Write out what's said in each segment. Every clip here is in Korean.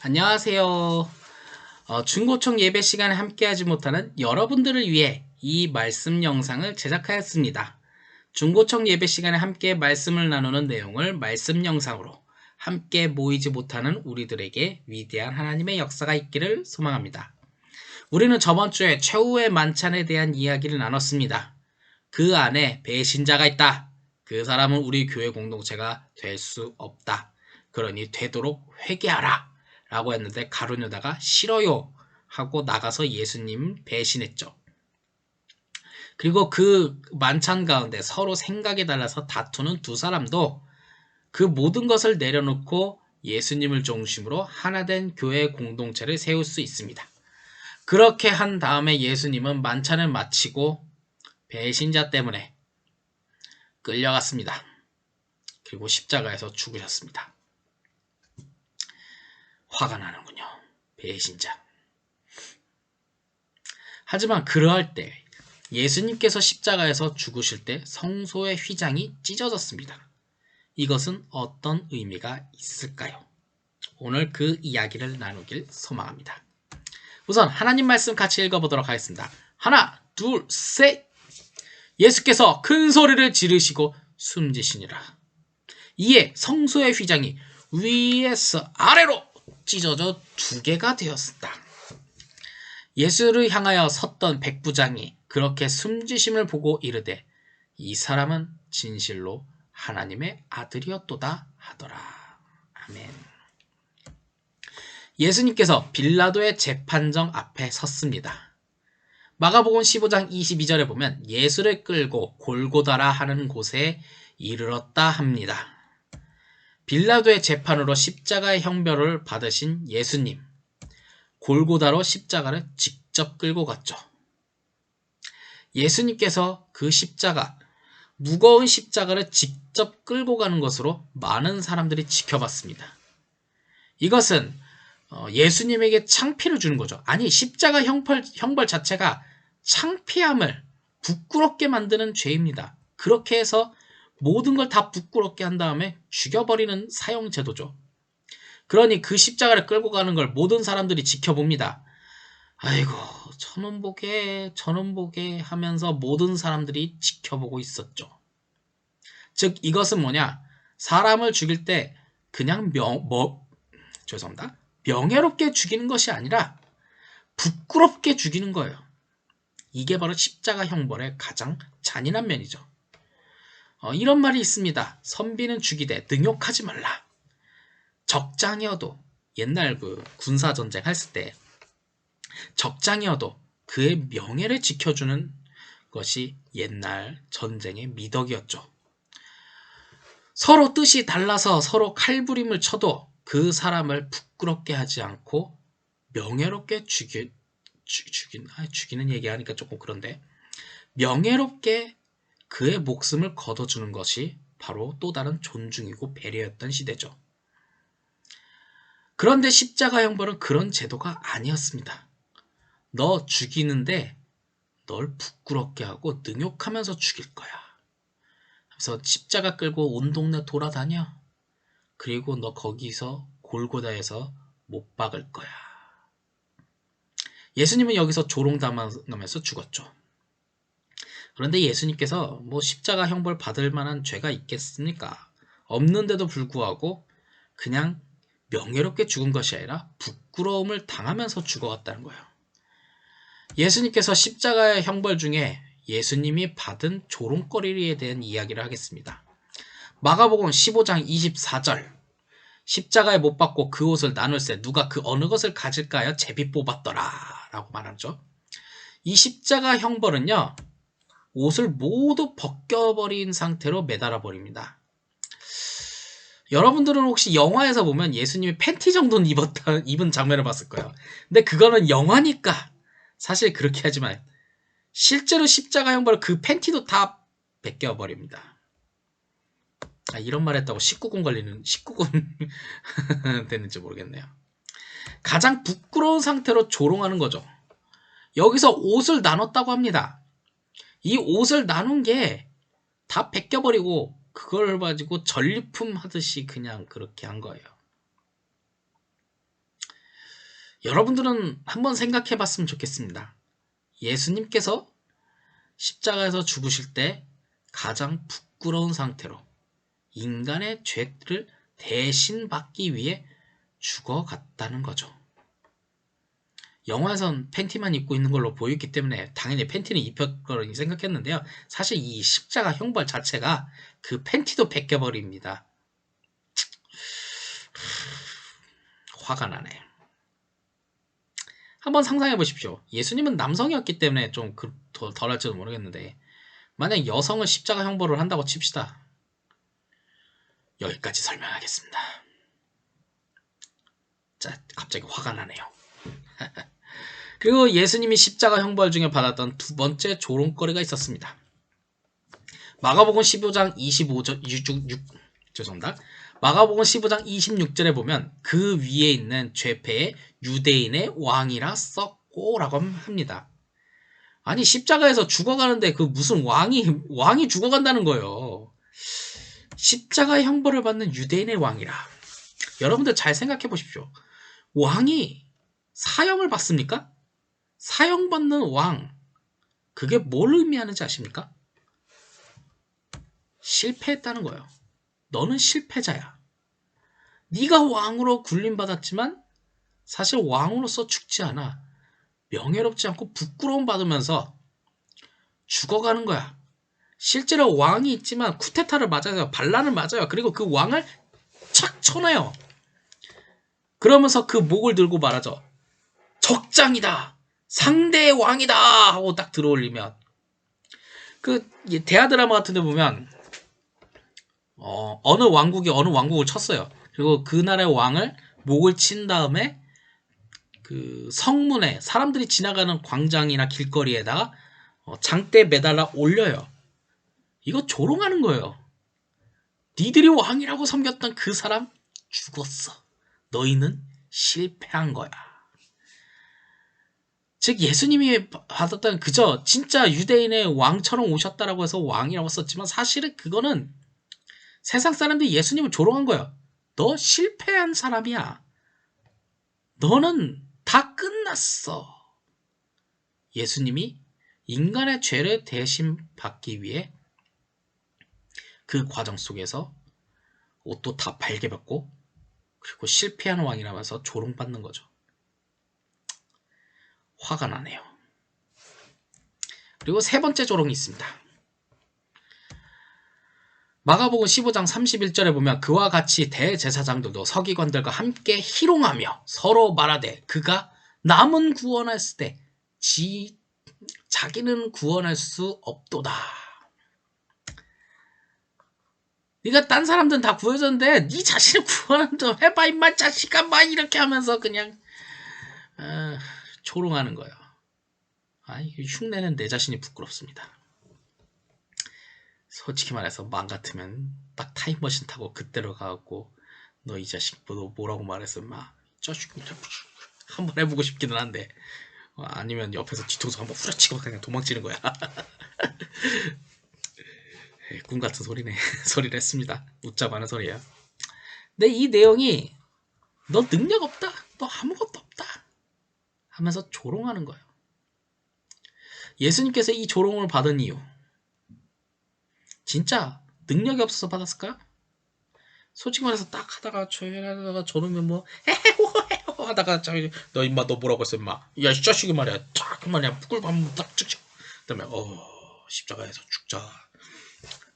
안녕하세요. 중고청 예배 시간에 함께하지 못하는 여러분들을 위해 이 말씀 영상을 제작하였습니다. 중고청 예배 시간에 함께 말씀을 나누는 내용을 말씀 영상으로 함께 모이지 못하는 우리들에게 위대한 하나님의 역사가 있기를 소망합니다. 우리는 저번 주에 최후의 만찬에 대한 이야기를 나눴습니다. 그 안에 배신자가 있다. 그 사람은 우리 교회 공동체가 될 수 없다. 그러니 되도록 회개하라. 라고 했는데 가룟유다가 싫어요. 하고 나가서 예수님 배신했죠. 그리고 그 만찬 가운데 서로 생각이 달라서 다투는 두 사람도 그 모든 것을 내려놓고 예수님을 중심으로 하나된 교회 공동체를 세울 수 있습니다. 그렇게 한 다음에 예수님은 만찬을 마치고 배신자 때문에 끌려갔습니다. 그리고 십자가에서 죽으셨습니다. 화가 나는군요. 배신자. 하지만 그러할 때 예수님께서 십자가에서 죽으실 때 성소의 휘장이 찢어졌습니다. 이것은 어떤 의미가 있을까요? 오늘 그 이야기를 나누길 소망합니다. 우선 하나님 말씀 같이 읽어보도록 하겠습니다. 하나, 둘, 셋! 예수께서 큰 소리를 지르시고 숨지시니라. 이에 성소의 휘장이 위에서 아래로 찢어져 두 개가 되었다. 예수를 향하여 섰던 백부장이 그렇게 숨지심을 보고 이르되 이 사람은 진실로 하나님의 아들이었도다 하더라. 아멘. 예수님께서 빌라도의 재판정 앞에 섰습니다. 마가복음 15장 22절에 보면 예수를 끌고 골고다라 하는 곳에 이르렀다 합니다. 빌라도의 재판으로 십자가의 형벌을 받으신 예수님, 골고다로 십자가를 직접 끌고 갔죠. 예수님께서 그 십자가, 무거운 십자가를 직접 끌고 가는 것으로 많은 사람들이 지켜봤습니다. 이것은 예수님에게 창피를 주는 거죠. 아니, 십자가 형벌 자체가 창피함을 부끄럽게 만드는 죄입니다. 그렇게 해서 모든 걸 다 부끄럽게 한 다음에 죽여버리는 사형제도죠. 그러니 그 십자가를 끌고 가는 걸 모든 사람들이 지켜봅니다. 아이고, 저놈 보게 하면서 모든 사람들이 지켜보고 있었죠. 즉, 이것은 뭐냐? 사람을 죽일 때 그냥 명예롭게 죽이는 것이 아니라 부끄럽게 죽이는 거예요. 이게 바로 십자가 형벌의 가장 잔인한 면이죠. 이런 말이 있습니다. 선비는 죽이되 능욕하지 말라. 적장이어도 옛날 그 군사전쟁 했을 때 적장이어도 그의 명예를 지켜주는 것이 옛날 전쟁의 미덕이었죠. 서로 뜻이 달라서 서로 칼부림을 쳐도 그 사람을 부끄럽게 하지 않고 명예롭게 죽이는 얘기하니까 조금 그런데 명예롭게 그의 목숨을 걷어주는 것이 바로 또 다른 존중이고 배려였던 시대죠. 그런데 십자가 형벌은 그런 제도가 아니었습니다. 너 죽이는데 널 부끄럽게 하고 능욕하면서 죽일 거야. 그래서 십자가 끌고 온 동네 돌아다녀. 그리고 너 거기서 골고다에서 못 박을 거야. 예수님은 여기서 조롱당하면서 죽었죠. 그런데 예수님께서 십자가 형벌 받을 만한 죄가 있겠습니까? 없는데도 불구하고 그냥 명예롭게 죽은 것이 아니라 부끄러움을 당하면서 죽어갔다는 거예요. 예수님께서 십자가의 형벌 중에 예수님이 받은 조롱거리에 대한 이야기를 하겠습니다. 마가복음 15장 24절 십자가에 못 박고 그 옷을 나눌세 누가 그 어느 것을 가질까 요 제비 뽑았더라 라고 말하죠. 이 십자가 형벌은요, 옷을 모두 벗겨버린 상태로 매달아 버립니다. 여러분들은 혹시 영화에서 보면 예수님이 팬티 정도는 입은 장면을 봤을 거예요. 근데 그거는 영화니까 사실 그렇게 하지만 실제로 십자가 형벌 그 팬티도 다 벗겨버립니다. 이런 말 했다고 19금 됐는지 모르겠네요. 가장 부끄러운 상태로 조롱하는 거죠. 여기서 옷을 나눴다고 합니다. 이 옷을 나눈 게 다 벗겨버리고 그걸 가지고 전리품 하듯이 그냥 그렇게 한 거예요. 여러분들은 한번 생각해 봤으면 좋겠습니다. 예수님께서 십자가에서 죽으실 때 가장 부끄러운 상태로 인간의 죄를 대신 받기 위해 죽어갔다는 거죠. 영화에선 팬티만 입고 있는 걸로 보였기 때문에 당연히 팬티는 입을 거라고 생각했는데요. 사실 이 십자가 형벌 자체가 그 팬티도 벗겨버립니다. 화가 나네. 한번 상상해 보십시오. 예수님은 남성이었기 때문에 좀 덜할지도 모르겠는데 만약 여성을 십자가 형벌을 한다고 칩시다. 여기까지 설명하겠습니다. 자, 갑자기 화가 나네요. 그리고 예수님이 십자가 형벌 중에 받았던 두 번째 조롱거리가 있었습니다. 마가복음 15장 25절, 죄송합니다. 마가복음 15장 26절에 보면 그 위에 있는 죄패에 유대인의 왕이라 썼고 라고 합니다. 아니 십자가에서 죽어가는데 그 무슨 왕이 죽어간다는 거예요. 십자가 형벌을 받는 유대인의 왕이라. 여러분들 잘 생각해 보십시오. 왕이 사형을 받습니까? 사형받는 왕, 그게 뭘 의미하는지 아십니까? 실패했다는 거예요. 너는 실패자야. 네가 왕으로 군림받았지만 사실 왕으로서 죽지 않아. 명예롭지 않고 부끄러움 받으면서 죽어가는 거야. 실제로 왕이 있지만 쿠데타를 맞아요. 반란을 맞아요. 그리고 그 왕을 착 쳐내요. 그러면서 그 목을 들고 말하죠. 적장이다. 상대의 왕이다. 하고 딱 들어올리면 그 대하 드라마 같은 데 보면 어느 왕국이 어느 왕국을 쳤어요. 그리고 그 나라의 왕을 목을 친 다음에 그 성문에 사람들이 지나가는 광장이나 길거리에다가 장대 매달아 올려요. 이거 조롱하는 거예요. 니들이 왕이라고 섬겼던 그 사람 죽었어. 너희는 실패한 거야. 즉 예수님이 받았던 그저 진짜 유대인의 왕처럼 오셨다라고 해서 왕이라고 썼지만 사실은 그거는 세상 사람들이 예수님을 조롱한 거예요. 너 실패한 사람이야. 너는 다 끝났어. 예수님이 인간의 죄를 대신 받기 위해 그 과정 속에서 옷도 다 발개받고 그리고 실패한 왕이라면서 조롱받는 거죠. 화가 나네요. 그리고 세 번째 조롱이 있습니다. 마가복음 15장 31절에 보면 그와 같이 대제사장들도 서기관들과 함께 희롱하며 서로 말하되 그가 남은 구원했을 때 자기는 구원할 수 없도다. 네가 딴 사람들은 다 구해줬는데 네 자신을 구원 좀 해봐 임마 자식아 막 이렇게 하면서 그냥 조롱하는 거예요. 흉내는 내 자신이 부끄럽습니다. 솔직히 말해서 마음 같으면 딱 타임머신 타고 그때로 가고 너 이 자식 너 뭐라고 말했어 막 자식 한번 해보고 싶기는 한데 아니면 옆에서 뒤통수 한번 후려치고 그냥 도망치는 거야. 꿈같은 소리네. 소리를 했습니다. 웃자고 하는 소리예요. 근데 이 내용이 너 능력 없다. 너 아무것도 없다. 하면서 조롱하는 거예요. 예수님께서 이 조롱을 받은 이유 진짜 능력이 없어서 받았을까요? 솔직히 말해서 딱 하다가 저러면 뭐 헤헤호 하다가 너 임마 너 뭐라고 했어 임마 야 이 자식이 말이야 딱 그만이야 꿀 한번 딱 찍죠. 그다음에 십자가에서 죽자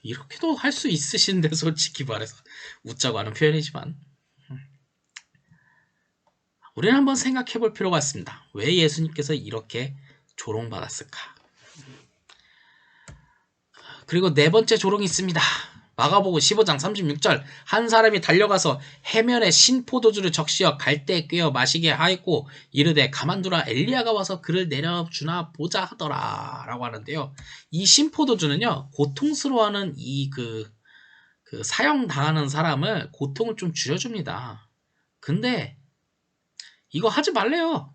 이렇게도 할 수 있으신데 솔직히 말해서 웃자고 하는 표현이지만 우리는 한번 생각해 볼 필요가 있습니다. 왜 예수님께서 이렇게 조롱받았을까? 그리고 네 번째 조롱이 있습니다. 마가복음 15장 36절 한 사람이 달려가서 해면에 신포도주를 적시어 갈대에 꿰어 마시게 하였고 이르되 가만두라 엘리야가 와서 그를 내려주나 보자 하더라 라고 하는데요. 이 신포도주는요 고통스러워하는 그 사형당하는 사람을 고통을 좀 줄여줍니다. 근데 이거 하지 말래요.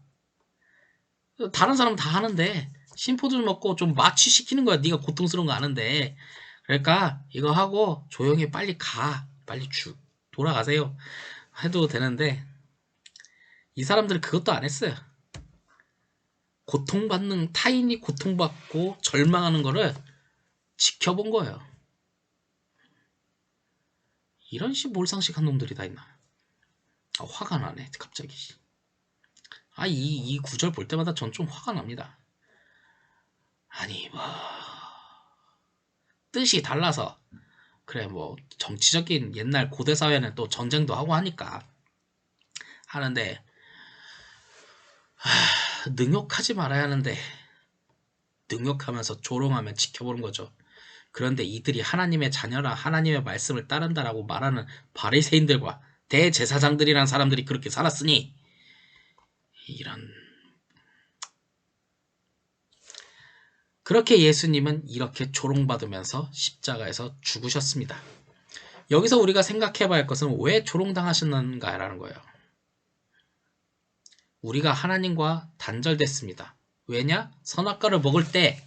다른 사람 다 하는데 신포도주 먹고 좀 마취시키는 거야. 네가 고통스러운 거 아는데. 그러니까 이거 하고 조용히 빨리 가. 빨리 돌아가세요. 해도 되는데 이 사람들은 그것도 안 했어요. 고통받는 타인이 고통받고 절망하는 거를 지켜본 거예요. 이런 몰상식한 놈들이 다 있나. 화가 나네 갑자기. 이 구절 볼 때마다 전 좀 화가 납니다. 아니 뜻이 달라서 그래 정치적인 옛날 고대 사회는 또 전쟁도 하고 하니까 하는데 능욕하지 말아야 하는데 능욕하면서 조롱하면 지켜보는 거죠. 그런데 이들이 하나님의 자녀라 하나님의 말씀을 따른다라고 말하는 바리새인들과 대제사장들이란 사람들이 그렇게 살았으니 이런 그렇게 예수님은 이렇게 조롱받으면서 십자가에서 죽으셨습니다. 여기서 우리가 생각해 봐야 할 것은 왜 조롱당하셨는가라는 거예요. 우리가 하나님과 단절됐습니다. 왜냐? 선악과를 먹을 때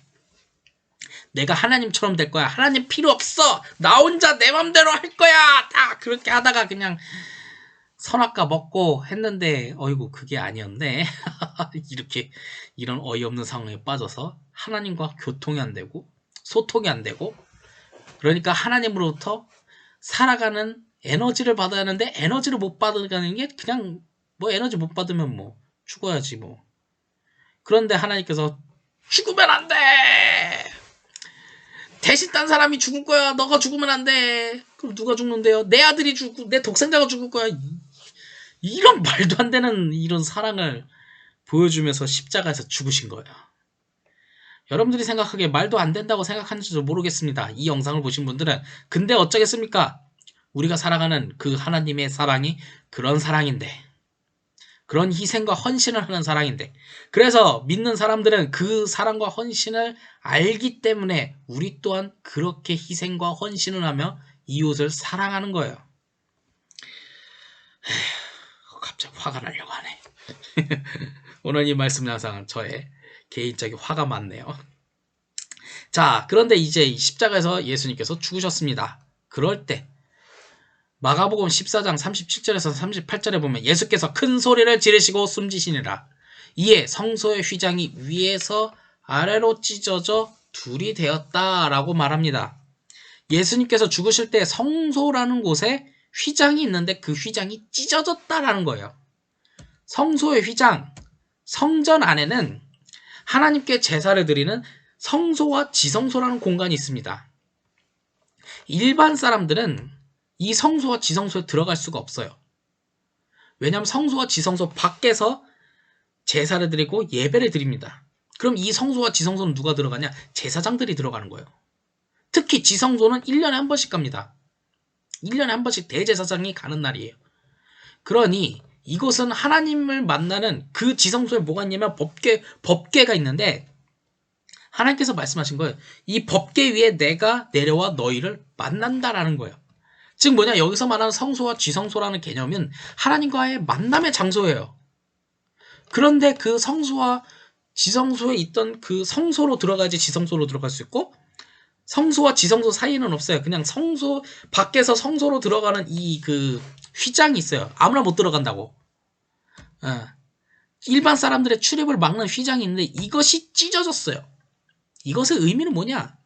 내가 하나님처럼 될 거야. 하나님 필요 없어. 나 혼자 내 맘대로 할 거야. 다 그렇게 하다가 그냥 선악과 먹고 했는데 어이구 그게 아니었네. 이렇게 이런 어이없는 상황에 빠져서 하나님과 교통이 안 되고 소통이 안 되고 그러니까 하나님으로부터 살아가는 에너지를 받아야 하는데 에너지를 못 받아가는 게 그냥 에너지 못 받으면 죽어야지 그런데 하나님께서 죽으면 안 돼. 대신 딴 사람이 죽을 거야. 너가 죽으면 안 돼. 그럼 누가 죽는데요? 내 아들이 죽고 내 독생자가 죽을 거야. 이런 말도 안 되는 이런 사랑을 보여주면서 십자가에서 죽으신 거예요. 여러분들이 생각하기에 말도 안 된다고 생각하는지도 모르겠습니다. 이 영상을 보신 분들은. 근데 어쩌겠습니까? 우리가 살아가는 그 하나님의 사랑이 그런 사랑인데 그런 희생과 헌신을 하는 사랑인데 그래서 믿는 사람들은 그 사랑과 헌신을 알기 때문에 우리 또한 그렇게 희생과 헌신을 하며 이웃을 사랑하는 거예요. 갑자기 화가 나려고 하네. 오늘 이 말씀 영상은 저의 개인적인 화가 많네요. 자, 그런데 이제 십자가에서 예수님께서 죽으셨습니다. 그럴 때 마가복음 14장 37절에서 38절에 보면 예수께서 큰 소리를 지르시고 숨지시니라. 이에 성소의 휘장이 위에서 아래로 찢어져 둘이 되었다라고 말합니다. 예수님께서 죽으실 때 성소라는 곳에 휘장이 있는데 그 휘장이 찢어졌다라는 거예요. 성소의 휘장, 성전 안에는 하나님께 제사를 드리는 성소와 지성소라는 공간이 있습니다. 일반 사람들은 이 성소와 지성소에 들어갈 수가 없어요. 왜냐하면 성소와 지성소 밖에서 제사를 드리고 예배를 드립니다. 그럼 이 성소와 지성소는 누가 들어가냐? 제사장들이 들어가는 거예요. 특히 지성소는 1년에 한 번씩 갑니다. 1년에 한 번씩 대제사장이 가는 날이에요. 그러니 이곳은 하나님을 만나는 그 지성소에 뭐가 있냐면 법궤가 있는데 하나님께서 말씀하신 거예요. 이 법궤 위에 내가 내려와 너희를 만난다라는 거예요. 즉 뭐냐? 여기서 말하는 성소와 지성소라는 개념은 하나님과의 만남의 장소예요. 그런데 그 성소와 지성소에 있던 그 성소로 들어가야지 지성소로 들어갈 수 있고 성소와 지성소 사이에는 없어요. 그냥 성소 밖에서 성소로 들어가는 이 그 휘장이 있어요. 아무나 못 들어간다고. 일반 사람들의 출입을 막는 휘장이 있는데 이것이 찢어졌어요. 이것의 의미는 뭐냐?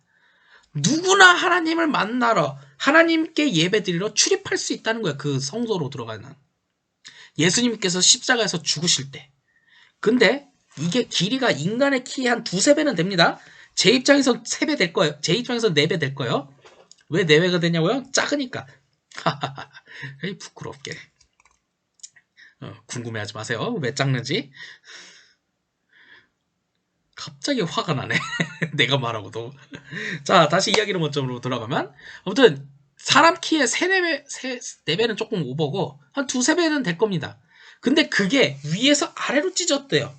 누구나 하나님을 만나러 하나님께 예배드리러 출입할 수 있다는 거예요. 그 성소로 들어가는. 예수님께서 십자가에서 죽으실 때. 근데 이게 길이가 인간의 키의 한 2~3배는 됩니다. 제 입장에서 3배 될 거예요. 제 입장에서 4배 될 거예요. 왜 4배가 되냐고요? 작으니까. 부끄럽게. 궁금해하지 마세요. 왜 작는지. 갑자기 화가 나네. 내가 말하고도. 자, 다시 이야기를 원점으로 돌아가면 아무튼 사람 키의 4배는 조금 오버고 한 2~3배는 될 겁니다. 근데 그게 위에서 아래로 찢었대요.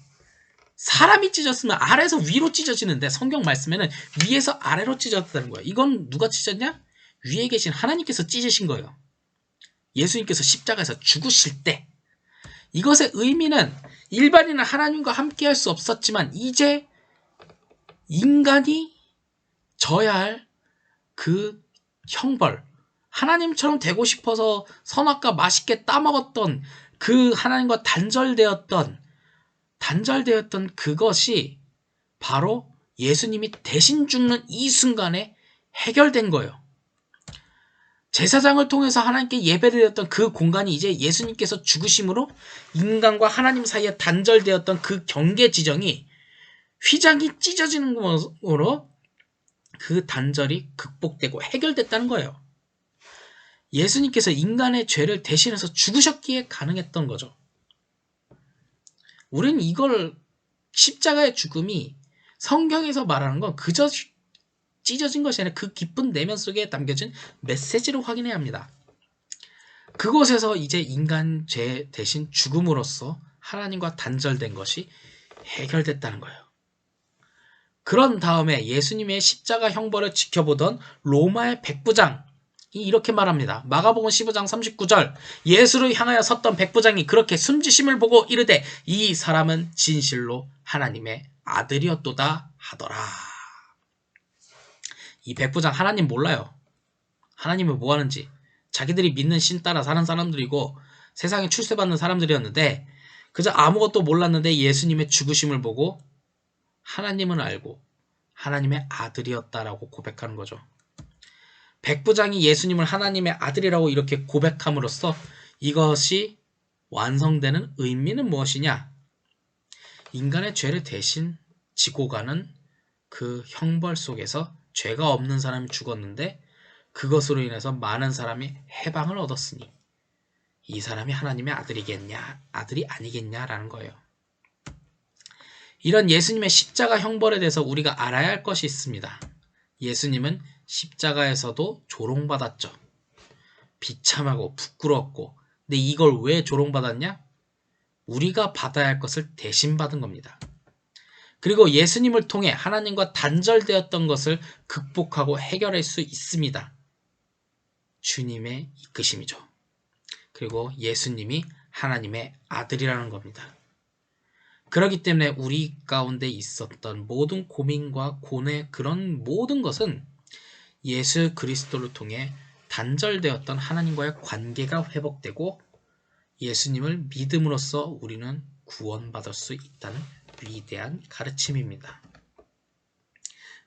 사람이 찢었으면 아래에서 위로 찢어지는데 성경 말씀에는 위에서 아래로 찢어졌다는 거예요. 이건 누가 찢었냐? 위에 계신 하나님께서 찢으신 거예요. 예수님께서 십자가에서 죽으실 때. 이것의 의미는 일반인은 하나님과 함께 할 수 없었지만 이제 인간이 져야 할 그 형벌, 하나님처럼 되고 싶어서 선악과 맛있게 따먹었던 그 하나님과 단절되었던 그것이 바로 예수님이 대신 죽는 이 순간에 해결된 거예요. 제사장을 통해서 하나님께 예배드렸던 그 공간이 이제 예수님께서 죽으심으로 인간과 하나님 사이에 단절되었던 그 경계 지정이 휘장이 찢어지는 것으로 그 단절이 극복되고 해결됐다는 거예요. 예수님께서 인간의 죄를 대신해서 죽으셨기에 가능했던 거죠. 우리는 이걸 십자가의 죽음이 성경에서 말하는 건 그저 찢어진 것이 아니라 그 깊은 내면 속에 담겨진 메시지로 확인해야 합니다. 그곳에서 이제 인간 죄 대신 죽음으로써 하나님과 단절된 것이 해결됐다는 거예요. 그런 다음에 예수님의 십자가 형벌을 지켜보던 로마의 백부장이 이렇게 말합니다. 마가복음 15장 39절 예수를 향하여 섰던 백부장이 그렇게 숨지심을 보고 이르되 이 사람은 진실로 하나님의 아들이었도다 하더라. 이 백부장 하나님 몰라요. 하나님은 뭐 하는지. 자기들이 믿는 신 따라 사는 사람들이고 세상에 출세받는 사람들이었는데 그저 아무것도 몰랐는데 예수님의 죽으심을 보고 하나님은 알고 하나님의 아들이었다라고 고백하는 거죠. 백부장이 예수님을 하나님의 아들이라고 이렇게 고백함으로써 이것이 완성되는 의미는 무엇이냐? 인간의 죄를 대신 지고 가는 그 형벌 속에서 죄가 없는 사람이 죽었는데 그것으로 인해서 많은 사람이 해방을 얻었으니 이 사람이 하나님의 아들이겠냐, 아들이 아니겠냐라는 거예요. 이런 예수님의 십자가 형벌에 대해서 우리가 알아야 할 것이 있습니다. 예수님은 십자가에서도 조롱받았죠. 비참하고 부끄러웠고, 근데 이걸 왜 조롱받았냐? 우리가 받아야 할 것을 대신 받은 겁니다. 그리고 예수님을 통해 하나님과 단절되었던 것을 극복하고 해결할 수 있습니다. 주님의 이끄심이죠. 그리고 예수님이 하나님의 아들이라는 겁니다. 그렇기 때문에 우리 가운데 있었던 모든 고민과 고뇌 그런 모든 것은 예수 그리스도를 통해 단절되었던 하나님과의 관계가 회복되고 예수님을 믿음으로써 우리는 구원받을 수 있다는 위대한 가르침입니다.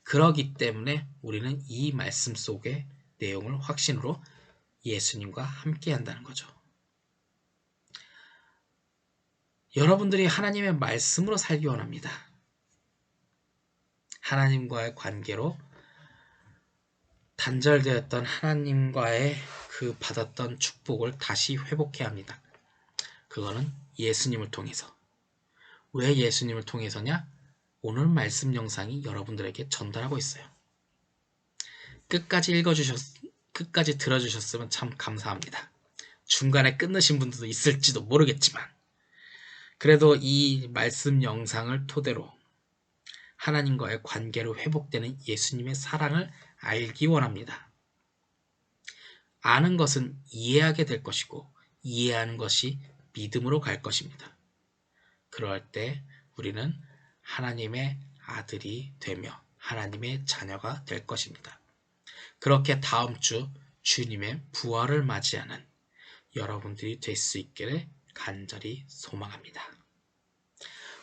그렇기 때문에 우리는 이 말씀 속의 내용을 확신으로 예수님과 함께 한다는 거죠. 여러분들이 하나님의 말씀으로 살기 원합니다. 하나님과의 관계로 단절되었던 하나님과의 그 받았던 축복을 다시 회복해야 합니다. 그거는 예수님을 통해서. 왜 예수님을 통해서냐? 오늘 말씀 영상이 여러분들에게 전달하고 있어요. 끝까지 들어주셨으면 참 감사합니다. 중간에 끊으신 분들도 있을지도 모르겠지만 그래도 이 말씀 영상을 토대로 하나님과의 관계로 회복되는 예수님의 사랑을 알기 원합니다. 아는 것은 이해하게 될 것이고 이해하는 것이 믿음으로 갈 것입니다. 그럴 때 우리는 하나님의 아들이 되며 하나님의 자녀가 될 것입니다. 그렇게 다음 주 주님의 부활을 맞이하는 여러분들이 될 수 있기를 간절히 소망합니다.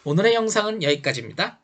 오늘의 영상은 여기까지입니다.